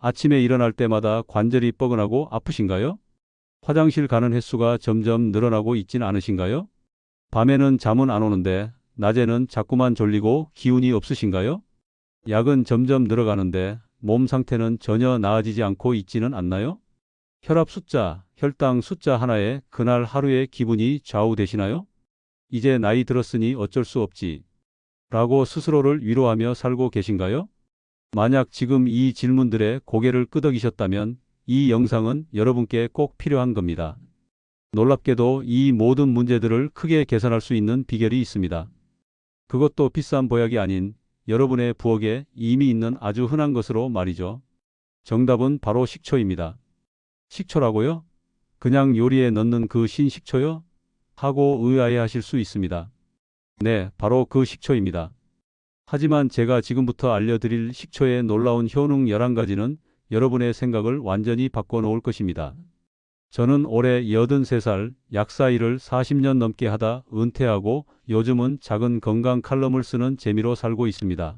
아침에 일어날 때마다 관절이 뻐근하고 아프신가요? 화장실 가는 횟수가 점점 늘어나고 있진 않으신가요? 밤에는 잠은 안 오는데 낮에는 자꾸만 졸리고 기운이 없으신가요? 약은 점점 늘어가는데 몸 상태는 전혀 나아지지 않고 있지는 않나요? 혈압 숫자, 혈당 숫자 하나에 그날 하루의 기분이 좌우되시나요? 이제 나이 들었으니 어쩔 수 없지. 라고 스스로를 위로하며 살고 계신가요? 만약 지금 이 질문들에 고개를 끄덕이셨다면 이 영상은 여러분께 꼭 필요한 겁니다. 놀랍게도 이 모든 문제들을 크게 개선할 수 있는 비결이 있습니다. 그것도 비싼 보약이 아닌 여러분의 부엌에 이미 있는 아주 흔한 것으로 말이죠. 정답은 바로 식초입니다. 식초라고요? 그냥 요리에 넣는 그 신식초요? 하고 의아해하실 수 있습니다. 네, 바로 그 식초입니다. 하지만 제가 지금부터 알려드릴 식초의 놀라운 효능 11가지는 여러분의 생각을 완전히 바꿔놓을 것입니다. 저는 올해 83살, 약사 일을 40년 넘게 하다 은퇴하고 요즘은 작은 건강 칼럼을 쓰는 재미로 살고 있습니다.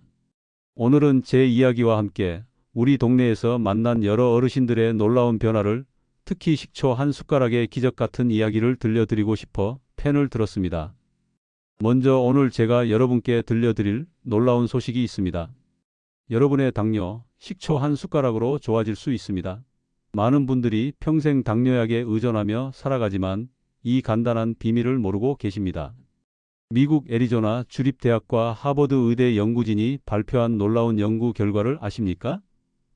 오늘은 제 이야기와 함께 우리 동네에서 만난 여러 어르신들의 놀라운 변화를, 특히 식초 한 숟가락의 기적 같은 이야기를 들려드리고 싶어 펜을 들었습니다. 먼저 오늘 제가 여러분께 들려드릴 놀라운 소식이 있습니다. 여러분의 당뇨, 식초 한 숟가락으로 좋아질 수 있습니다. 많은 분들이 평생 당뇨약에 의존하며 살아가지만 이 간단한 비밀을 모르고 계십니다. 미국 애리조나 주립대학과 하버드 의대 연구진이 발표한 놀라운 연구 결과를 아십니까?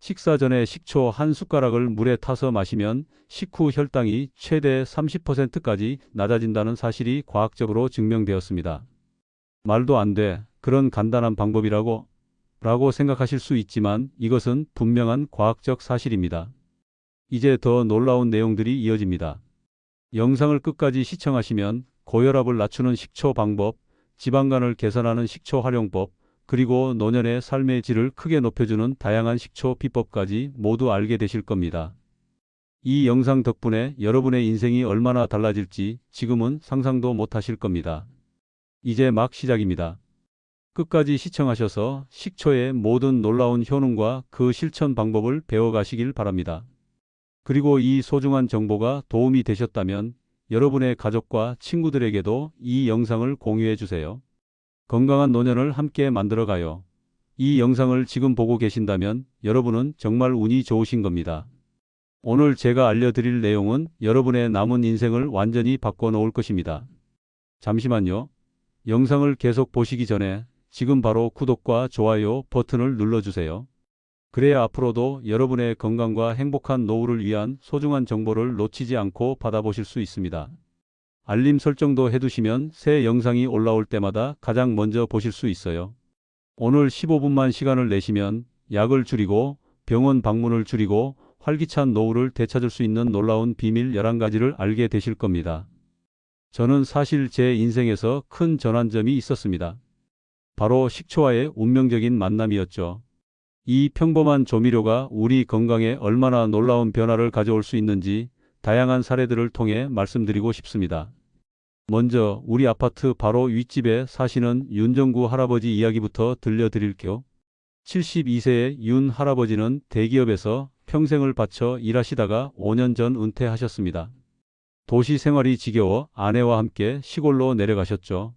식사 전에 식초 한 숟가락을 물에 타서 마시면 식후 혈당이 최대 30%까지 낮아진다는 사실이 과학적으로 증명되었습니다. 말도 안 돼. 그런 간단한 방법이라고? 라고 생각하실 수 있지만 이것은 분명한 과학적 사실입니다. 이제 더 놀라운 내용들이 이어집니다. 영상을 끝까지 시청하시면 고혈압을 낮추는 식초 방법, 지방간을 개선하는 식초 활용법, 그리고 노년의 삶의 질을 크게 높여주는 다양한 식초 비법까지 모두 알게 되실 겁니다. 이 영상 덕분에 여러분의 인생이 얼마나 달라질지 지금은 상상도 못하실 겁니다. 이제 막 시작입니다. 끝까지 시청하셔서 식초의 모든 놀라운 효능과 그 실천 방법을 배워가시길 바랍니다. 그리고 이 소중한 정보가 도움이 되셨다면 여러분의 가족과 친구들에게도 이 영상을 공유해 주세요. 건강한 노년을 함께 만들어가요. 이 영상을 지금 보고 계신다면 여러분은 정말 운이 좋으신 겁니다. 오늘 제가 알려드릴 내용은 여러분의 남은 인생을 완전히 바꿔놓을 것입니다. 잠시만요. 영상을 계속 보시기 전에 지금 바로 구독과 좋아요 버튼을 눌러주세요. 그래야 앞으로도 여러분의 건강과 행복한 노후를 위한 소중한 정보를 놓치지 않고 받아보실 수 있습니다. 알림 설정도 해두시면 새 영상이 올라올 때마다 가장 먼저 보실 수 있어요. 오늘 15분만 시간을 내시면 약을 줄이고 병원 방문을 줄이고 활기찬 노후를 되찾을 수 있는 놀라운 비밀 11가지를 알게 되실 겁니다. 저는 사실 제 인생에서 큰 전환점이 있었습니다. 바로 식초와의 운명적인 만남이었죠. 이 평범한 조미료가 우리 건강에 얼마나 놀라운 변화를 가져올 수 있는지 다양한 사례들을 통해 말씀드리고 싶습니다. 먼저 우리 아파트 바로 윗집에 사시는 윤정구 할아버지 이야기부터 들려드릴게요. 72세의 윤 할아버지는 대기업에서 평생을 바쳐 일하시다가 5년 전 은퇴하셨습니다. 도시 생활이 지겨워 아내와 함께 시골로 내려가셨죠.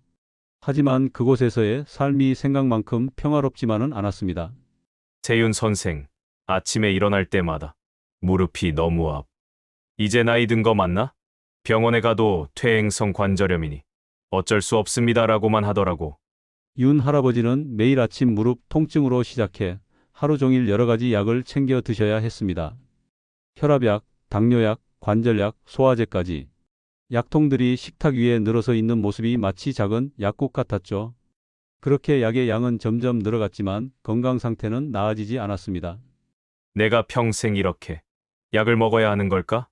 하지만 그곳에서의 삶이 생각만큼 평화롭지만은 않았습니다. 세윤 선생, 아침에 일어날 때마다 무릎이 너무 아프. 이제 나이 든 거 맞나? 병원에 가도 퇴행성 관절염이니 어쩔 수 없습니다라고만 하더라고. 윤 할아버지는 매일 아침 무릎 통증으로 시작해 하루 종일 여러 가지 약을 챙겨 드셔야 했습니다. 혈압약, 당뇨약, 관절약, 소화제까지. 약통들이 식탁 위에 늘어서 있는 모습이 마치 작은 약국 같았죠. 그렇게 약의 양은 점점 늘어갔지만 건강 상태는 나아지지 않았습니다. 내가 평생 이렇게 약을 먹어야 하는 걸까?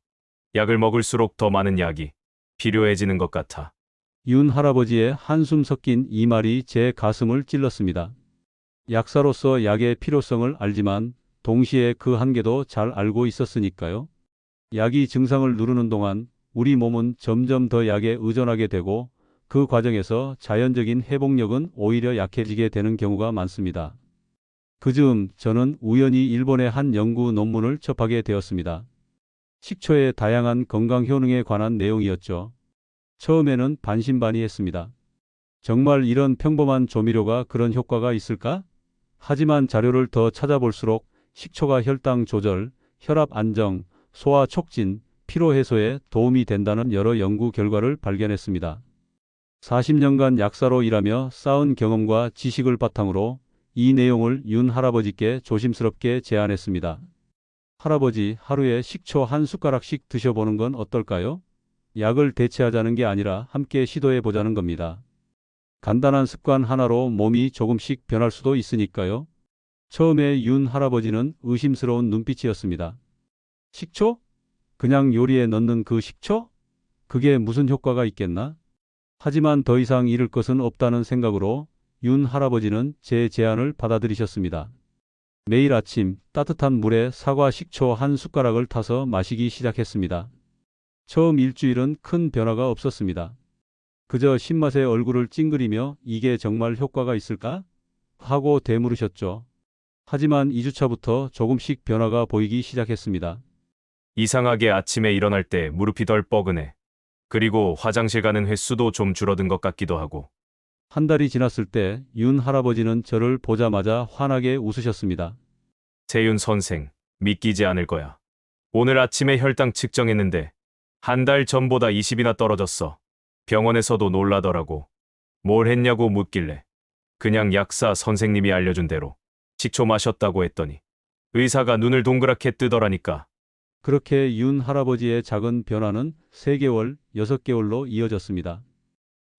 약을 먹을수록 더 많은 약이 필요해지는 것 같아. 윤 할아버지의 한숨 섞인 이 말이 제 가슴을 찔렀습니다. 약사로서 약의 필요성을 알지만 동시에 그 한계도 잘 알고 있었으니까요. 약이 증상을 누르는 동안 우리 몸은 점점 더 약에 의존하게 되고 그 과정에서 자연적인 회복력은 오히려 약해지게 되는 경우가 많습니다. 그 즈음 저는 우연히 일본의 한 연구 논문을 접하게 되었습니다. 식초의 다양한 건강 효능에 관한 내용이었죠. 처음에는 반신반의했습니다. 정말 이런 평범한 조미료가 그런 효과가 있을까? 하지만 자료를 더 찾아볼수록 식초가 혈당 조절, 혈압 안정, 소화 촉진, 피로 해소에 도움이 된다는 여러 연구 결과를 발견했습니다. 40년간 약사로 일하며 쌓은 경험과 지식을 바탕으로 이 내용을 윤 할아버지께 조심스럽게 제안했습니다. 할아버지, 하루에 식초 한 숟가락씩 드셔보는 건 어떨까요? 약을 대체하자는 게 아니라 함께 시도해 보자는 겁니다. 간단한 습관 하나로 몸이 조금씩 변할 수도 있으니까요. 처음에 윤 할아버지는 의심스러운 눈빛이었습니다. 식초? 그냥 요리에 넣는 그 식초? 그게 무슨 효과가 있겠나? 하지만 더 이상 잃을 것은 없다는 생각으로 윤 할아버지는 제 제안을 받아들이셨습니다. 매일 아침 따뜻한 물에 사과 식초 한 숟가락을 타서 마시기 시작했습니다. 처음 일주일은 큰 변화가 없었습니다. 그저 신맛에 얼굴을 찡그리며 이게 정말 효과가 있을까? 하고 되물으셨죠. 하지만 2주차부터 조금씩 변화가 보이기 시작했습니다. 이상하게 아침에 일어날 때 무릎이 덜 뻐근해. 그리고 화장실 가는 횟수도 좀 줄어든 것 같기도 하고. 한 달이 지났을 때 윤 할아버지는 저를 보자마자 환하게 웃으셨습니다. 세윤 선생, 믿기지 않을 거야. 오늘 아침에 혈당 측정했는데 한 달 전보다 20이나 떨어졌어. 병원에서도 놀라더라고. 뭘 했냐고 묻길래 그냥 약사 선생님이 알려준 대로 식초 마셨다고 했더니 의사가 눈을 동그랗게 뜨더라니까. 그렇게 윤 할아버지의 작은 변화는 3개월, 6개월로 이어졌습니다.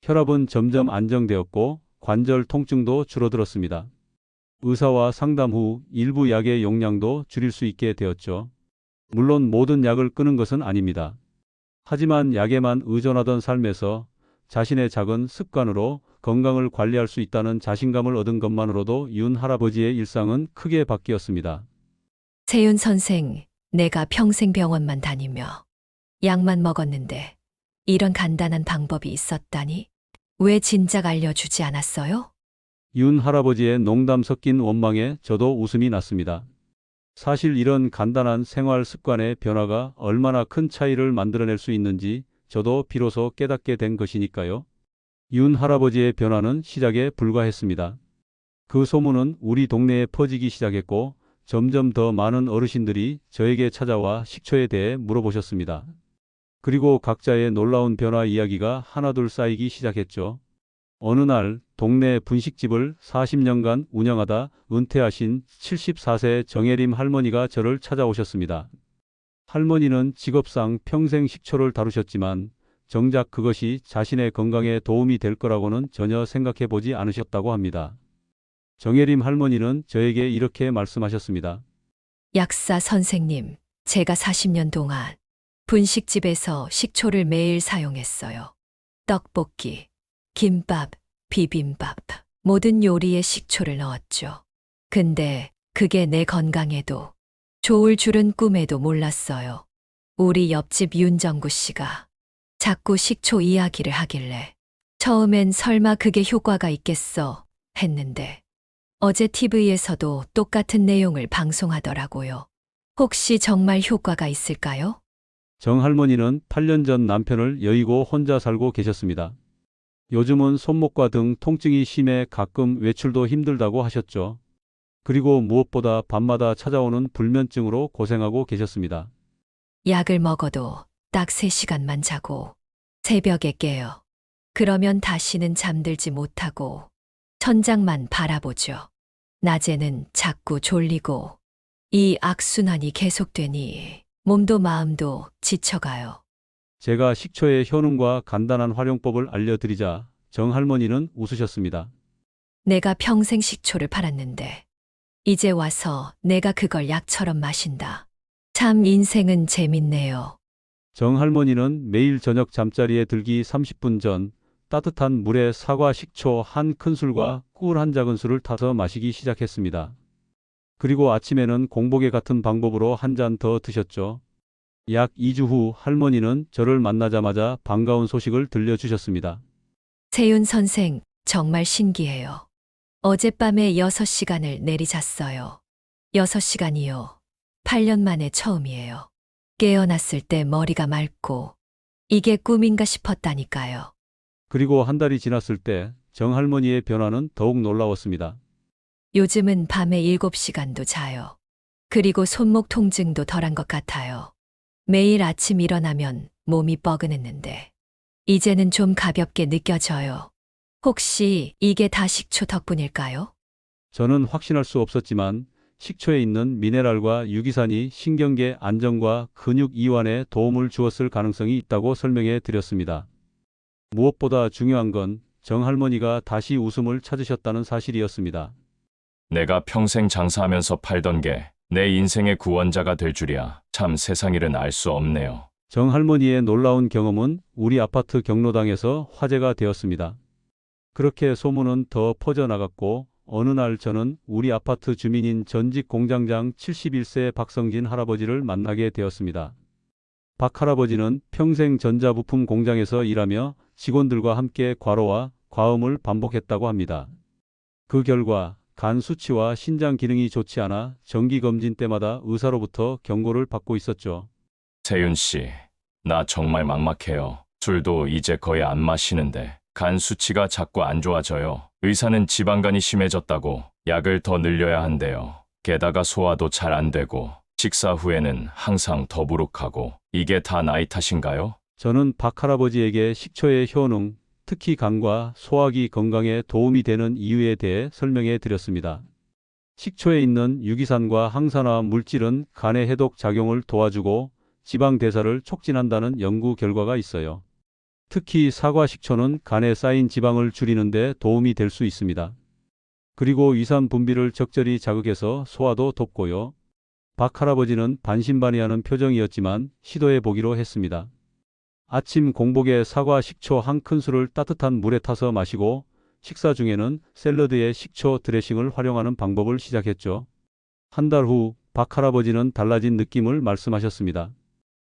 혈압은 점점 안정되었고 관절 통증도 줄어들었습니다. 의사와 상담 후 일부 약의 용량도 줄일 수 있게 되었죠. 물론 모든 약을 끊은 것은 아닙니다. 하지만 약에만 의존하던 삶에서 자신의 작은 습관으로 건강을 관리할 수 있다는 자신감을 얻은 것만으로도 윤 할아버지의 일상은 크게 바뀌었습니다. 세윤 선생, 내가 평생 병원만 다니며 약만 먹었는데 이런 간단한 방법이 있었다니? 왜 진작 알려주지 않았어요? 윤 할아버지의 농담 섞인 원망에 저도 웃음이 났습니다. 사실 이런 간단한 생활 습관의 변화가 얼마나 큰 차이를 만들어낼 수 있는지 저도 비로소 깨닫게 된 것이니까요. 윤 할아버지의 변화는 시작에 불과했습니다. 그 소문은 우리 동네에 퍼지기 시작했고 점점 더 많은 어르신들이 저에게 찾아와 식초에 대해 물어보셨습니다. 그리고 각자의 놀라운 변화 이야기가 하나둘 쌓이기 시작했죠. 어느 날 동네 분식집을 40년간 운영하다 은퇴하신 74세 정혜림 할머니가 저를 찾아오셨습니다. 할머니는 직업상 평생 식초를 다루셨지만 정작 그것이 자신의 건강에 도움이 될 거라고는 전혀 생각해 보지 않으셨다고 합니다. 정혜림 할머니는 저에게 이렇게 말씀하셨습니다. 약사 선생님, 제가 40년 동안 분식집에서 식초를 매일 사용했어요. 떡볶이, 김밥, 비빔밥, 모든 요리에 식초를 넣었죠. 근데 그게 내 건강에도 좋을 줄은 꿈에도 몰랐어요. 우리 옆집 윤정구 씨가 자꾸 식초 이야기를 하길래 처음엔 설마 그게 효과가 있겠어 했는데 어제 TV에서도 똑같은 내용을 방송하더라고요. 혹시 정말 효과가 있을까요? 정 할머니는 8년 전 남편을 여의고 혼자 살고 계셨습니다. 요즘은 손목과 등 통증이 심해 가끔 외출도 힘들다고 하셨죠. 그리고 무엇보다 밤마다 찾아오는 불면증으로 고생하고 계셨습니다. 약을 먹어도 딱 3시간만 자고 새벽에 깨요. 그러면 다시는 잠들지 못하고 천장만 바라보죠. 낮에는 자꾸 졸리고 이 악순환이 계속되니 몸도 마음도 지쳐가요. 제가 식초의 효능과 간단한 활용법을 알려드리자 정 할머니는 웃으셨습니다. 내가 평생 식초를 팔았는데 이제 와서 내가 그걸 약처럼 마신다. 참 인생은 재밌네요. 정 할머니는 매일 저녁 잠자리에 들기 30분 전 따뜻한 물에 사과 식초 한 큰술과 꿀 한 작은술을 타서 마시기 시작했습니다. 그리고 아침에는 공복에 같은 방법으로 한 잔 더 드셨죠. 약 2주 후 할머니는 저를 만나자마자 반가운 소식을 들려주셨습니다. 세윤 선생, 정말 신기해요. 어젯밤에 6시간을 내리잤어요. 6시간이요. 8년 만에 처음이에요. 깨어났을 때 머리가 맑고 이게 꿈인가 싶었다니까요. 그리고 한 달이 지났을 때 정할머니의 변화는 더욱 놀라웠습니다. 요즘은 밤에 7시간도 자요. 그리고 손목 통증도 덜한 것 같아요. 매일 아침 일어나면 몸이 뻐근했는데 이제는 좀 가볍게 느껴져요. 혹시 이게 다 식초 덕분일까요? 저는 확신할 수 없었지만 식초에 있는 미네랄과 유기산이 신경계 안정과 근육 이완에 도움을 주었을 가능성이 있다고 설명해 드렸습니다. 무엇보다 중요한 건 정할머니가 다시 웃음을 찾으셨다는 사실이었습니다. 내가 평생 장사하면서 팔던 게 내 인생의 구원자가 될 줄이야. 참 세상 일은 알 수 없네요. 정할머니의 놀라운 경험은 우리 아파트 경로당에서 화제가 되었습니다. 그렇게 소문은 더 퍼져나갔고 어느 날 저는 우리 아파트 주민인 전직 공장장 71세 박성진 할아버지를 만나게 되었습니다. 박 할아버지는 평생 전자부품 공장에서 일하며 직원들과 함께 과로와 과음을 반복했다고 합니다. 그 결과 간 수치와 신장 기능이 좋지 않아 정기검진 때마다 의사로부터 경고를 받고 있었죠. 세윤 씨, 나 정말 막막해요. 술도 이제 거의 안 마시는데 간 수치가 자꾸 안 좋아져요. 의사는 지방간이 심해졌다고 약을 더 늘려야 한대요. 게다가 소화도 잘 안 되고 식사 후에는 항상 더부룩하고 이게 다 나이 탓인가요? 저는 박 할아버지에게 식초의 효능, 특히 간과 소화기 건강에 도움이 되는 이유에 대해 설명해 드렸습니다. 식초에 있는 유기산과 항산화 물질은 간의 해독 작용을 도와주고 지방 대사를 촉진한다는 연구 결과가 있어요. 특히 사과 식초는 간에 쌓인 지방을 줄이는 데 도움이 될 수 있습니다. 그리고 위산 분비를 적절히 자극해서 소화도 돕고요. 박 할아버지는 반신반의하는 표정이었지만 시도해 보기로 했습니다. 아침 공복에 사과 식초 한 큰술을 따뜻한 물에 타서 마시고 식사 중에는 샐러드에 식초 드레싱을 활용하는 방법을 시작했죠. 한 달 후 박 할아버지는 달라진 느낌을 말씀하셨습니다.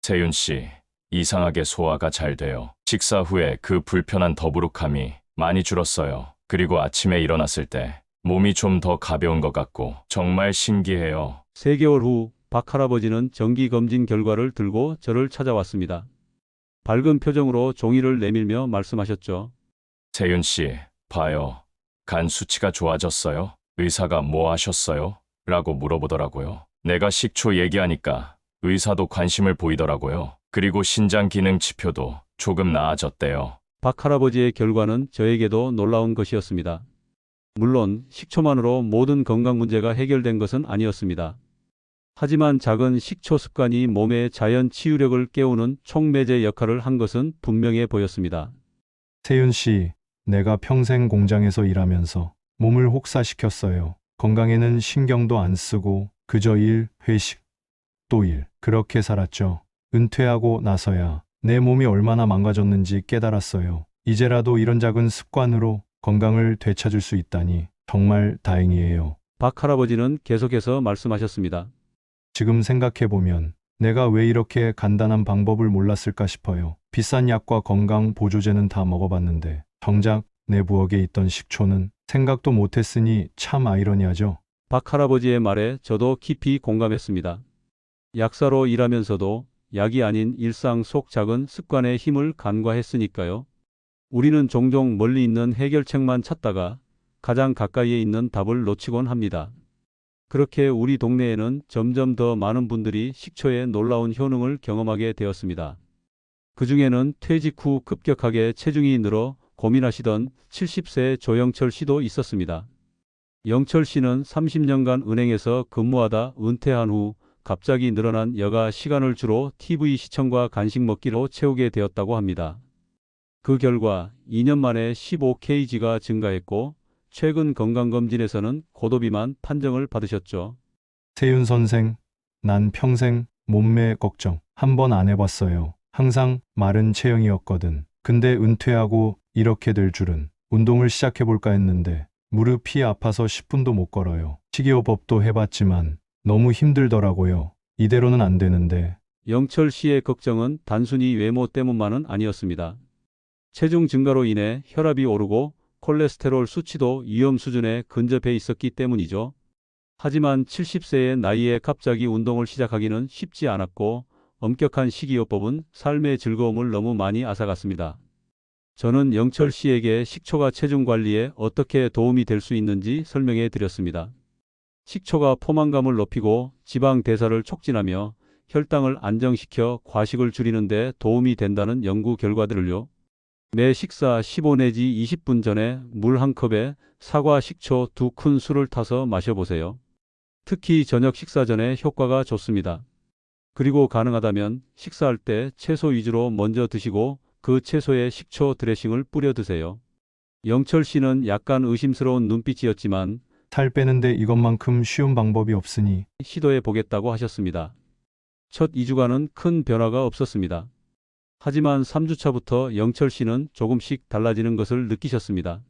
세윤 씨, 이상하게 소화가 잘 돼요. 식사 후에 그 불편한 더부룩함이 많이 줄었어요. 그리고 아침에 일어났을 때 몸이 좀 더 가벼운 것 같고 정말 신기해요. 3개월 후 박 할아버지는 정기검진 결과를 들고 저를 찾아왔습니다. 밝은 표정으로 종이를 내밀며 말씀하셨죠. 세윤 씨, 봐요. 간 수치가 좋아졌어요? 의사가 뭐 하셨어요? 라고 물어보더라고요. 내가 식초 얘기하니까 의사도 관심을 보이더라고요. 그리고 신장 기능 지표도 조금 나아졌대요. 박 할아버지의 결과는 저에게도 놀라운 것이었습니다. 물론 식초만으로 모든 건강 문제가 해결된 것은 아니었습니다. 하지만 작은 식초 습관이 몸의 자연 치유력을 깨우는 촉매제 역할을 한 것은 분명해 보였습니다. 세윤 씨, 내가 평생 공장에서 일하면서 몸을 혹사시켰어요. 건강에는 신경도 안 쓰고 그저 일, 회식, 또 일. 그렇게 살았죠. 은퇴하고 나서야 내 몸이 얼마나 망가졌는지 깨달았어요. 이제라도 이런 작은 습관으로 건강을 되찾을 수 있다니 정말 다행이에요. 박 할아버지는 계속해서 말씀하셨습니다. 지금 생각해보면 내가 왜 이렇게 간단한 방법을 몰랐을까 싶어요. 비싼 약과 건강 보조제는 다 먹어봤는데 정작 내 부엌에 있던 식초는 생각도 못했으니 참 아이러니하죠. 박 할아버지의 말에 저도 깊이 공감했습니다. 약사로 일하면서도 약이 아닌 일상 속 작은 습관의 힘을 간과했으니까요. 우리는 종종 멀리 있는 해결책만 찾다가 가장 가까이에 있는 답을 놓치곤 합니다. 그렇게 우리 동네에는 점점 더 많은 분들이 식초의 놀라운 효능을 경험하게 되었습니다. 그 중에는 퇴직 후 급격하게 체중이 늘어 고민하시던 70세 조영철 씨도 있었습니다. 영철 씨는 30년간 은행에서 근무하다 은퇴한 후 갑자기 늘어난 여가 시간을 주로 TV 시청과 간식 먹기로 채우게 되었다고 합니다. 그 결과 2년 만에 15kg가 증가했고 최근 건강검진에서는 고도비만 판정을 받으셨죠. 세윤 선생, 난 평생 몸매 걱정 한 번 안 해봤어요. 항상 마른 체형이었거든. 근데 은퇴하고 이렇게 될 줄은. 운동을 시작해볼까 했는데 무릎이 아파서 10분도 못 걸어요. 식이요법도 해봤지만 너무 힘들더라고요. 이대로는 안 되는데. 영철 씨의 걱정은 단순히 외모 때문만은 아니었습니다. 체중 증가로 인해 혈압이 오르고 콜레스테롤 수치도 위험 수준에 근접해 있었기 때문이죠. 하지만 70세의 나이에 갑자기 운동을 시작하기는 쉽지 않았고 엄격한 식이요법은 삶의 즐거움을 너무 많이 앗아갔습니다. 저는 영철 씨에게 식초가 체중 관리에 어떻게 도움이 될 수 있는지 설명해 드렸습니다. 식초가 포만감을 높이고 지방 대사를 촉진하며 혈당을 안정시켜 과식을 줄이는 데 도움이 된다는 연구 결과들을요. 매 식사 15 내지 20분 전에 물 한 컵에 사과 식초 2큰술을 타서 마셔보세요. 특히 저녁 식사 전에 효과가 좋습니다. 그리고 가능하다면 식사할 때 채소 위주로 먼저 드시고 그 채소에 식초 드레싱을 뿌려 드세요. 영철 씨는 약간 의심스러운 눈빛이었지만 살 빼는데 이것만큼 쉬운 방법이 없으니 시도해 보겠다고 하셨습니다. 첫 2주간은 큰 변화가 없었습니다. 하지만 3주차부터 영철 씨는 조금씩 달라지는 것을 느끼셨습니다.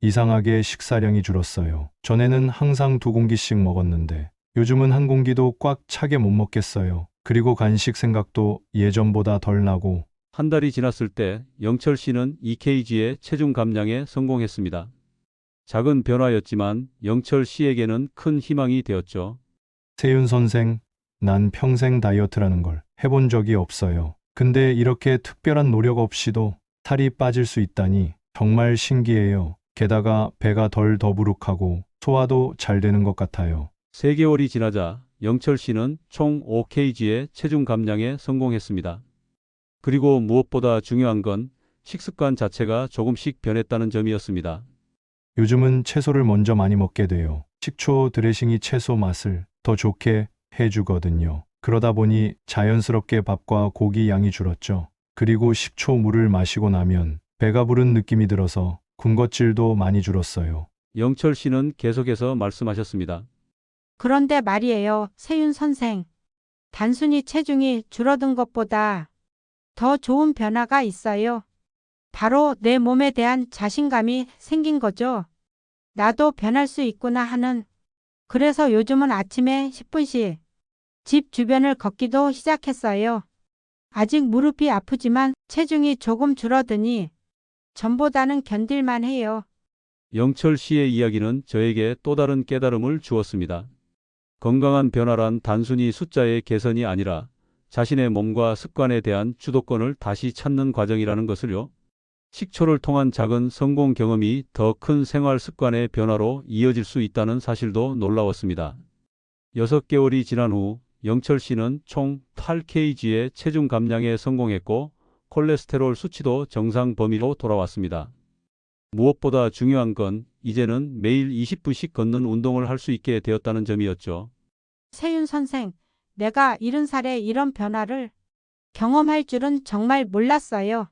이상하게 식사량이 줄었어요. 전에는 항상 2공기씩 먹었는데 요즘은 1공기도 꽉 차게 못 먹겠어요. 그리고 간식 생각도 예전보다 덜 나고 한 달이 지났을 때 영철 씨는 2kg의 체중 감량에 성공했습니다. 작은 변화였지만 영철 씨에게는 큰 희망이 되었죠. 세윤 선생, 난 평생 다이어트라는 걸 해본 적이 없어요. 근데 이렇게 특별한 노력 없이도 살이 빠질 수 있다니 정말 신기해요. 게다가 배가 덜 더부룩하고 소화도 잘 되는 것 같아요. 3개월이 지나자 영철 씨는 총 5kg의 체중 감량에 성공했습니다. 그리고 무엇보다 중요한 건 식습관 자체가 조금씩 변했다는 점이었습니다. 요즘은 채소를 먼저 많이 먹게 돼요. 식초 드레싱이 채소 맛을 더 좋게 해주거든요. 그러다 보니 자연스럽게 밥과 고기 양이 줄었죠. 그리고 식초 물을 마시고 나면 배가 부른 느낌이 들어서 군것질도 많이 줄었어요. 영철 씨는 계속해서 말씀하셨습니다. 그런데 말이에요, 세윤 선생. 단순히 체중이 줄어든 것보다 더 좋은 변화가 있어요. 바로 내 몸에 대한 자신감이 생긴 거죠. 나도 변할 수 있구나 하는. 그래서 요즘은 아침에 10분씩 집 주변을 걷기도 시작했어요. 아직 무릎이 아프지만 체중이 조금 줄어드니 전보다는 견딜만 해요. 영철 씨의 이야기는 저에게 또 다른 깨달음을 주었습니다. 건강한 변화란 단순히 숫자의 개선이 아니라 자신의 몸과 습관에 대한 주도권을 다시 찾는 과정이라는 것을요. 식초를 통한 작은 성공 경험이 더 큰 생활 습관의 변화로 이어질 수 있다는 사실도 놀라웠습니다. 6개월이 지난 후 영철 씨는 총 8kg의 체중 감량에 성공했고 콜레스테롤 수치도 정상 범위로 돌아왔습니다. 무엇보다 중요한 건 이제는 매일 20분씩 걷는 운동을 할 수 있게 되었다는 점이었죠. 세윤 선생, 내가 70살에 이런 변화를 경험할 줄은 정말 몰랐어요.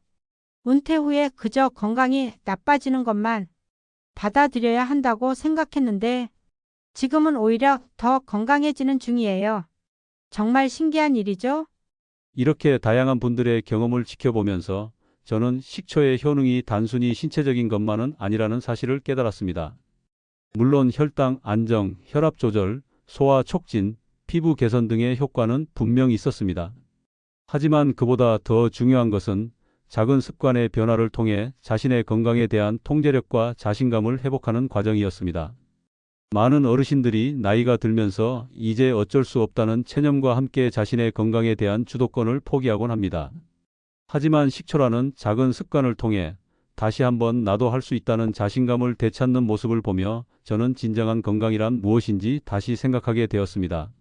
은퇴 후에 그저 건강이 나빠지는 것만 받아들여야 한다고 생각했는데 지금은 오히려 더 건강해지는 중이에요. 정말 신기한 일이죠? 이렇게 다양한 분들의 경험을 지켜보면서 저는 식초의 효능이 단순히 신체적인 것만은 아니라는 사실을 깨달았습니다. 물론 혈당 안정, 혈압 조절, 소화 촉진, 피부 개선 등의 효과는 분명히 있었습니다. 하지만 그보다 더 중요한 것은 작은 습관의 변화를 통해 자신의 건강에 대한 통제력과 자신감을 회복하는 과정이었습니다. 많은 어르신들이 나이가 들면서 이제 어쩔 수 없다는 체념과 함께 자신의 건강에 대한 주도권을 포기하곤 합니다. 하지만 식초라는 작은 습관을 통해 다시 한번 나도 할 수 있다는 자신감을 되찾는 모습을 보며 저는 진정한 건강이란 무엇인지 다시 생각하게 되었습니다.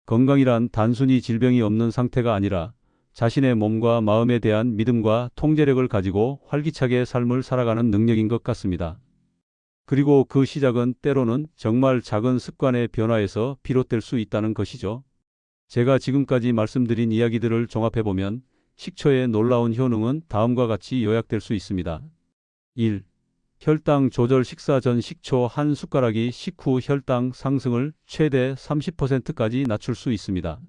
건강이란 단순히 질병이 없는 상태가 아니라 자신의 몸과 마음에 대한 믿음과 통제력을 가지고 활기차게 삶을 살아가는 능력인 것 같습니다. 그리고 그 시작은 때로는 정말 작은 습관의 변화에서 비롯될 수 있다는 것이죠. 제가 지금까지 말씀드린 이야기들을 종합해보면 식초의 놀라운 효능은 다음과 같이 요약될 수 있습니다. 1. 혈당 조절 식사 전 식초 한 숟가락이 식후 혈당 상승을 최대 30%까지 낮출 수 있습니다.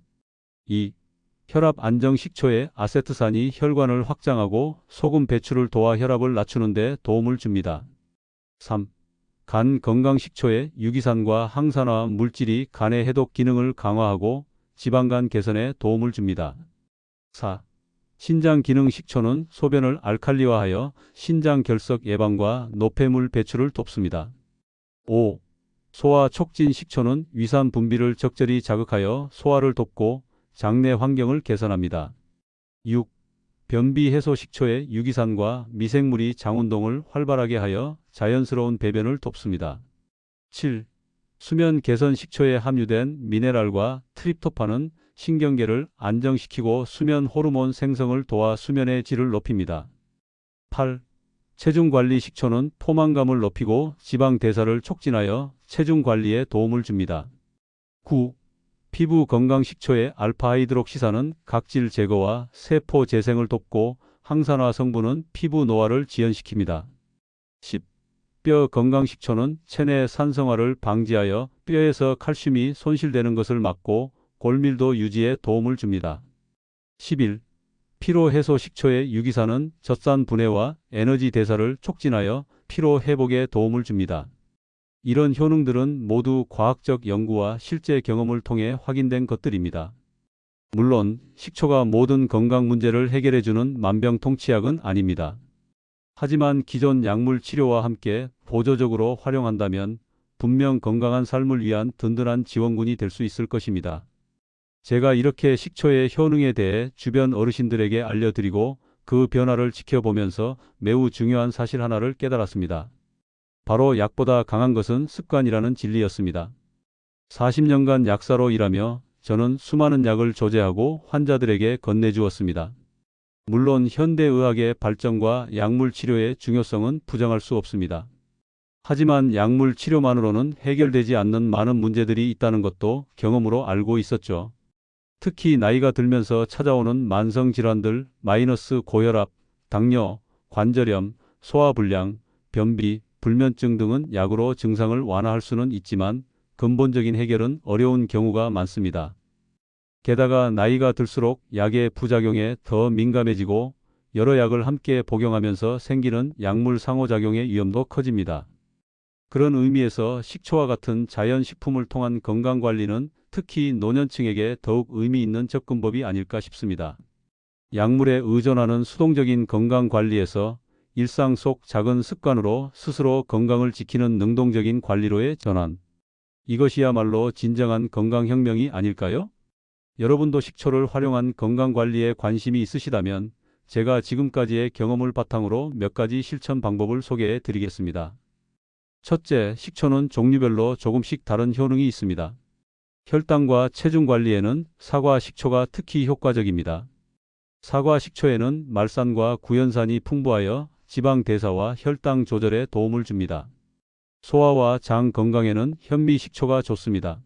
2. 혈압 안정 식초의 아세트산이 혈관을 확장하고 소금 배출을 도와 혈압을 낮추는 데 도움을 줍니다. 3. 간 건강 식초의 유기산과 항산화 물질이 간의 해독 기능을 강화하고 지방간 개선에 도움을 줍니다. 4. 신장 기능 식초는 소변을 알칼리화하여 신장 결석 예방과 노폐물 배출을 돕습니다. 5. 소화 촉진 식초는 위산 분비를 적절히 자극하여 소화를 돕고 장내 환경을 개선합니다. 6. 변비 해소 식초의 유기산과 미생물이 장 운동을 활발하게 하여 자연스러운 배변을 돕습니다. 7. 수면 개선 식초에 함유된 미네랄과 트립토판은 신경계를 안정시키고 수면 호르몬 생성을 도와 수면의 질을 높입니다. 8. 체중 관리 식초는 포만감을 높이고 지방 대사를 촉진하여 체중 관리에 도움을 줍니다. 9. 피부 건강 식초의 알파하이드록시산은 각질 제거와 세포 재생을 돕고 항산화 성분은 피부 노화를 지연시킵니다. 10. 뼈 건강 식초는 체내 산성화를 방지하여 뼈에서 칼슘이 손실되는 것을 막고 골밀도 유지에 도움을 줍니다. 11. 피로 해소 식초의 유기산은 젖산 분해와 에너지 대사를 촉진하여 피로 회복에 도움을 줍니다. 이런 효능들은 모두 과학적 연구와 실제 경험을 통해 확인된 것들입니다. 물론 식초가 모든 건강 문제를 해결해주는 만병통치약은 아닙니다. 하지만 기존 약물 치료와 함께 보조적으로 활용한다면 분명 건강한 삶을 위한 든든한 지원군이 될 수 있을 것입니다. 제가 이렇게 식초의 효능에 대해 주변 어르신들에게 알려드리고 그 변화를 지켜보면서 매우 중요한 사실 하나를 깨달았습니다. 바로 약보다 강한 것은 습관이라는 진리였습니다. 40년간 약사로 일하며 저는 수많은 약을 조제하고 환자들에게 건네주었습니다. 물론 현대의학의 발전과 약물 치료의 중요성은 부정할 수 없습니다. 하지만 약물 치료만으로는 해결되지 않는 많은 문제들이 있다는 것도 경험으로 알고 있었죠. 특히 나이가 들면서 찾아오는 만성질환들, 고혈압, 당뇨, 관절염, 소화불량, 변비, 불면증 등은 약으로 증상을 완화할 수는 있지만 근본적인 해결은 어려운 경우가 많습니다. 게다가 나이가 들수록 약의 부작용에 더 민감해지고 여러 약을 함께 복용하면서 생기는 약물 상호작용의 위험도 커집니다. 그런 의미에서 식초와 같은 자연식품을 통한 건강관리는 특히 노년층에게 더욱 의미 있는 접근법이 아닐까 싶습니다. 약물에 의존하는 수동적인 건강관리에서 일상 속 작은 습관으로 스스로 건강을 지키는 능동적인 관리로의 전환. 이것이야말로 진정한 건강혁명이 아닐까요? 여러분도 식초를 활용한 건강관리에 관심이 있으시다면 제가 지금까지의 경험을 바탕으로 몇 가지 실천 방법을 소개해 드리겠습니다. 첫째, 식초는 종류별로 조금씩 다른 효능이 있습니다. 혈당과 체중 관리에는 사과 식초가 특히 효과적입니다. 사과 식초에는 말산과 구연산이 풍부하여 지방 대사와 혈당 조절에 도움을 줍니다. 소화와 장 건강에는 현미 식초가 좋습니다.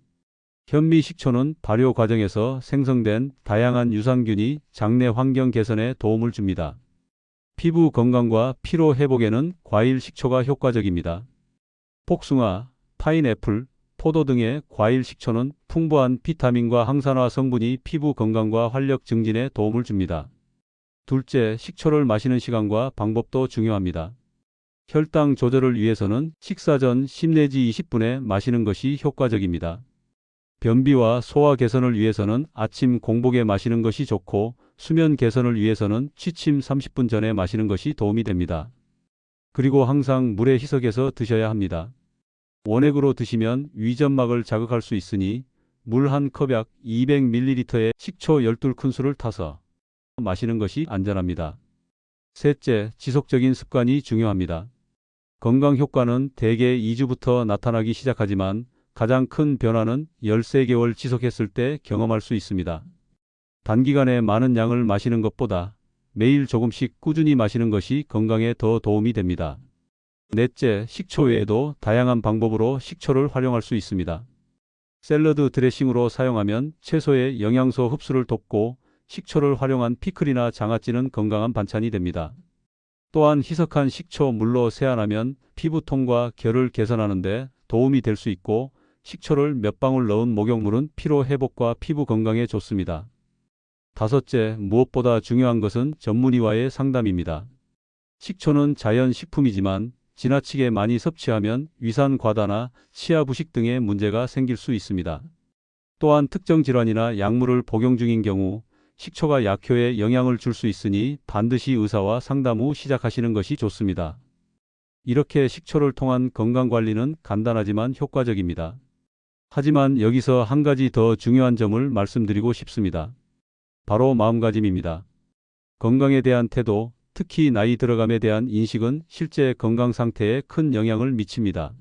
현미 식초는 발효 과정에서 생성된 다양한 유산균이 장내 환경 개선에 도움을 줍니다. 피부 건강과 피로 회복에는 과일 식초가 효과적입니다. 복숭아, 파인애플, 포도 등의 과일 식초는 풍부한 비타민과 항산화 성분이 피부 건강과 활력 증진에 도움을 줍니다. 둘째, 식초를 마시는 시간과 방법도 중요합니다. 혈당 조절을 위해서는 식사 전 10 내지 20분에 마시는 것이 효과적입니다. 변비와 소화 개선을 위해서는 아침 공복에 마시는 것이 좋고 수면 개선을 위해서는 취침 30분 전에 마시는 것이 도움이 됩니다. 그리고 항상 물에 희석해서 드셔야 합니다. 원액으로 드시면 위점막을 자극할 수 있으니 물 한 컵 약 200ml에 식초 12큰술을 타서 마시는 것이 안전합니다. 셋째, 지속적인 습관이 중요합니다. 건강 효과는 대개 2주부터 나타나기 시작하지만 가장 큰 변화는 13개월 지속했을 때 경험할 수 있습니다. 단기간에 많은 양을 마시는 것보다 매일 조금씩 꾸준히 마시는 것이 건강에 더 도움이 됩니다. 넷째, 식초 외에도 다양한 방법으로 식초를 활용할 수 있습니다. 샐러드 드레싱으로 사용하면 채소의 영양소 흡수를 돕고 식초를 활용한 피클이나 장아찌는 건강한 반찬이 됩니다. 또한 희석한 식초 물로 세안하면 피부통과 결을 개선하는 데 도움이 될 수 있고 식초를 몇 방울 넣은 목욕물은 피로 회복과 피부 건강에 좋습니다. 다섯째, 무엇보다 중요한 것은 전문의와의 상담입니다. 식초는 자연식품이지만 지나치게 많이 섭취하면 위산 과다나 치아 부식 등의 문제가 생길 수 있습니다. 또한 특정 질환이나 약물을 복용 중인 경우 식초가 약효에 영향을 줄 수 있으니 반드시 의사와 상담 후 시작하시는 것이 좋습니다. 이렇게 식초를 통한 건강관리는 간단하지만 효과적입니다. 하지만 여기서 한 가지 더 중요한 점을 말씀드리고 싶습니다. 바로 마음가짐입니다. 건강에 대한 태도, 특히 나이 들어감에 대한 인식은 실제 건강 상태에 큰 영향을 미칩니다.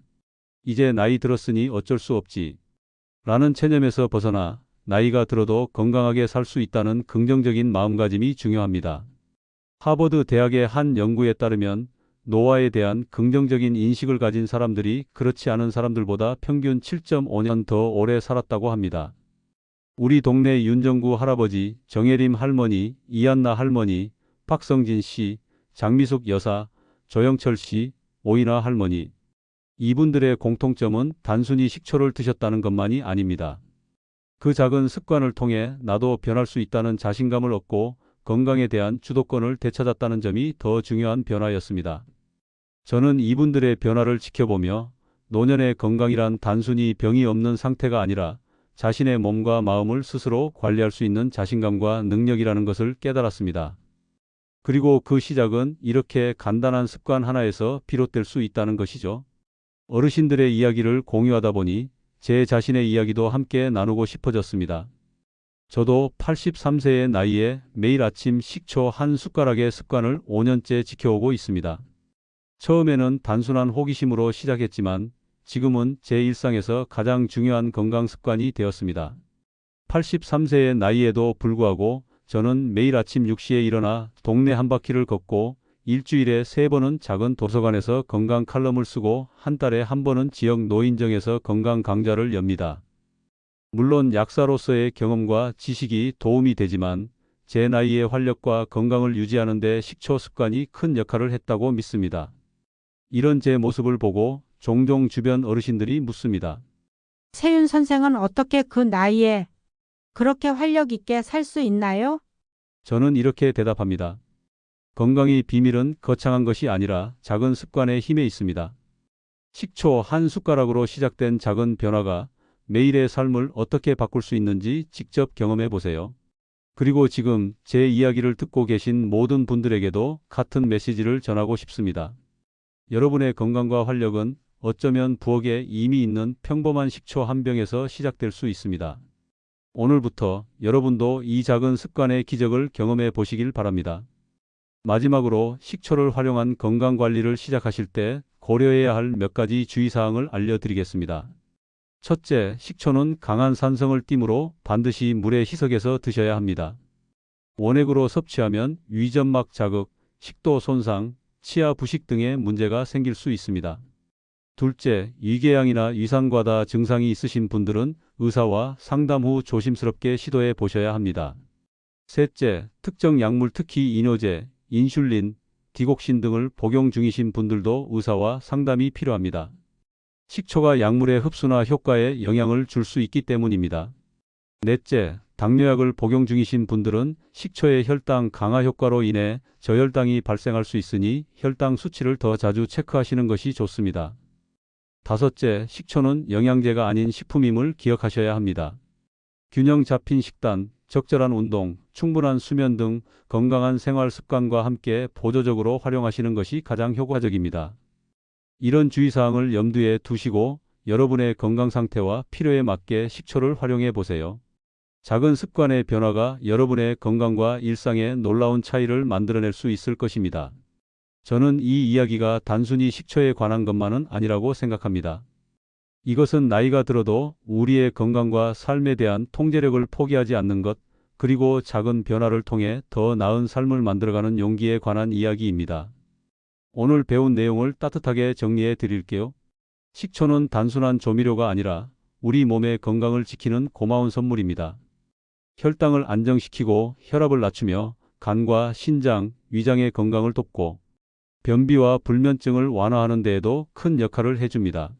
이제 나이 들었으니 어쩔 수 없지 라는 체념에서 벗어나 나이가 들어도 건강하게 살 수 있다는 긍정적인 마음가짐이 중요합니다. 하버드 대학의 한 연구에 따르면 노화에 대한 긍정적인 인식을 가진 사람들이 그렇지 않은 사람들보다 평균 7.5년 더 오래 살았다고 합니다. 우리 동네 윤정구 할아버지, 정혜림 할머니, 이한나 할머니, 박성진 씨, 장미숙 여사, 조영철 씨, 오이나 할머니. 이분들의 공통점은 단순히 식초를 드셨다는 것만이 아닙니다. 그 작은 습관을 통해 나도 변할 수 있다는 자신감을 얻고 건강에 대한 주도권을 되찾았다는 점이 더 중요한 변화였습니다. 저는 이분들의 변화를 지켜보며 노년의 건강이란 단순히 병이 없는 상태가 아니라 자신의 몸과 마음을 스스로 관리할 수 있는 자신감과 능력이라는 것을 깨달았습니다. 그리고 그 시작은 이렇게 간단한 습관 하나에서 비롯될 수 있다는 것이죠. 어르신들의 이야기를 공유하다 보니 제 자신의 이야기도 함께 나누고 싶어졌습니다. 저도 83세의 나이에 매일 아침 식초 한 숟가락의 습관을 5년째 지켜오고 있습니다. 처음에는 단순한 호기심으로 시작했지만 지금은 제 일상에서 가장 중요한 건강 습관이 되었습니다. 83세의 나이에도 불구하고 저는 매일 아침 6시에 일어나 동네 한 바퀴를 걷고 일주일에 3번은 작은 도서관에서 건강 칼럼을 쓰고 한 달에 한 번은 지역 노인정에서 건강 강좌를 엽니다. 물론 약사로서의 경험과 지식이 도움이 되지만 제 나이의 활력과 건강을 유지하는 데 식초 습관이 큰 역할을 했다고 믿습니다. 이런 제 모습을 보고 종종 주변 어르신들이 묻습니다. 세윤 선생은 어떻게 그 나이에 그렇게 활력 있게 살 수 있나요? 저는 이렇게 대답합니다. 건강의 비밀은 거창한 것이 아니라 작은 습관의 힘에 있습니다. 식초 한 숟가락으로 시작된 작은 변화가 매일의 삶을 어떻게 바꿀 수 있는지 직접 경험해 보세요. 그리고 지금 제 이야기를 듣고 계신 모든 분들에게도 같은 메시지를 전하고 싶습니다. 여러분의 건강과 활력은 어쩌면 부엌에 이미 있는 평범한 식초 한 병에서 시작될 수 있습니다. 오늘부터 여러분도 이 작은 습관의 기적을 경험해 보시길 바랍니다. 마지막으로 식초를 활용한 건강관리를 시작하실 때 고려해야 할 몇 가지 주의사항을 알려드리겠습니다. 첫째, 식초는 강한 산성을 띠므로 반드시 물에 희석해서 드셔야 합니다. 원액으로 섭취하면 위점막 자극, 식도 손상, 치아 부식 등의 문제가 생길 수 있습니다. 둘째, 위궤양이나 위산과다 증상이 있으신 분들은 의사와 상담 후 조심스럽게 시도해 보셔야 합니다. 셋째, 특정 약물 특히 이뇨제, 인슐린, 디곡신 등을 복용 중이신 분들도 의사와 상담이 필요합니다. 식초가 약물의 흡수나 효과에 영향을 줄 수 있기 때문입니다. 넷째, 당뇨약을 복용 중이신 분들은 식초의 혈당 강화 효과로 인해 저혈당이 발생할 수 있으니 혈당 수치를 더 자주 체크하시는 것이 좋습니다. 다섯째, 식초는 영양제가 아닌 식품임을 기억하셔야 합니다. 균형 잡힌 식단, 적절한 운동, 충분한 수면 등 건강한 생활 습관과 함께 보조적으로 활용하시는 것이 가장 효과적입니다. 이런 주의사항을 염두에 두시고 여러분의 건강 상태와 필요에 맞게 식초를 활용해 보세요. 작은 습관의 변화가 여러분의 건강과 일상에 놀라운 차이를 만들어낼 수 있을 것입니다. 저는 이 이야기가 단순히 식초에 관한 것만은 아니라고 생각합니다. 이것은 나이가 들어도 우리의 건강과 삶에 대한 통제력을 포기하지 않는 것, 그리고 작은 변화를 통해 더 나은 삶을 만들어가는 용기에 관한 이야기입니다. 오늘 배운 내용을 따뜻하게 정리해 드릴게요. 식초는 단순한 조미료가 아니라 우리 몸의 건강을 지키는 고마운 선물입니다. 혈당을 안정시키고 혈압을 낮추며 간과 신장, 위장의 건강을 돕고 변비와 불면증을 완화하는 데에도 큰 역할을 해줍니다.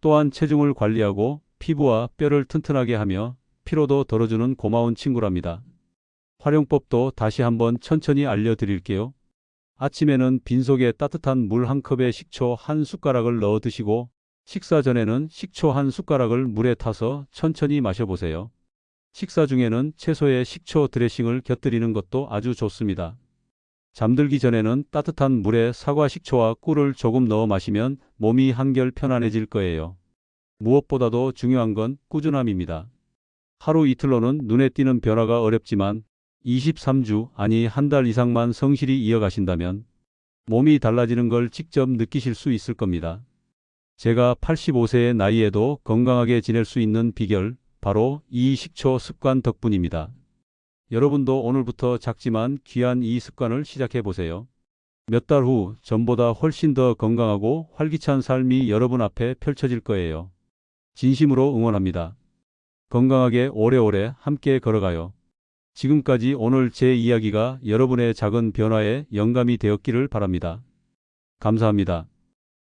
또한 체중을 관리하고 피부와 뼈를 튼튼하게 하며 피로도 덜어주는 고마운 친구랍니다. 활용법도 다시 한번 천천히 알려드릴게요. 아침에는 빈속에 따뜻한 물 한 컵에 식초 한 숟가락을 넣어 드시고 식사 전에는 식초 한 숟가락을 물에 타서 천천히 마셔보세요. 식사 중에는 채소에 식초 드레싱을 곁들이는 것도 아주 좋습니다. 잠들기 전에는 따뜻한 물에 사과 식초와 꿀을 조금 넣어 마시면 몸이 한결 편안해질 거예요. 무엇보다도 중요한 건 꾸준함입니다. 하루 이틀로는 눈에 띄는 변화가 어렵지만 23주, 아니 한 달 이상만 성실히 이어가신다면 몸이 달라지는 걸 직접 느끼실 수 있을 겁니다. 제가 85세의 나이에도 건강하게 지낼 수 있는 비결, 바로 이 식초 습관 덕분입니다. 여러분도 오늘부터 작지만 귀한 이 습관을 시작해 보세요. 몇 달 후 전보다 훨씬 더 건강하고 활기찬 삶이 여러분 앞에 펼쳐질 거예요. 진심으로 응원합니다. 건강하게 오래오래 함께 걸어가요. 지금까지 오늘 제 이야기가 여러분의 작은 변화에 영감이 되었기를 바랍니다. 감사합니다.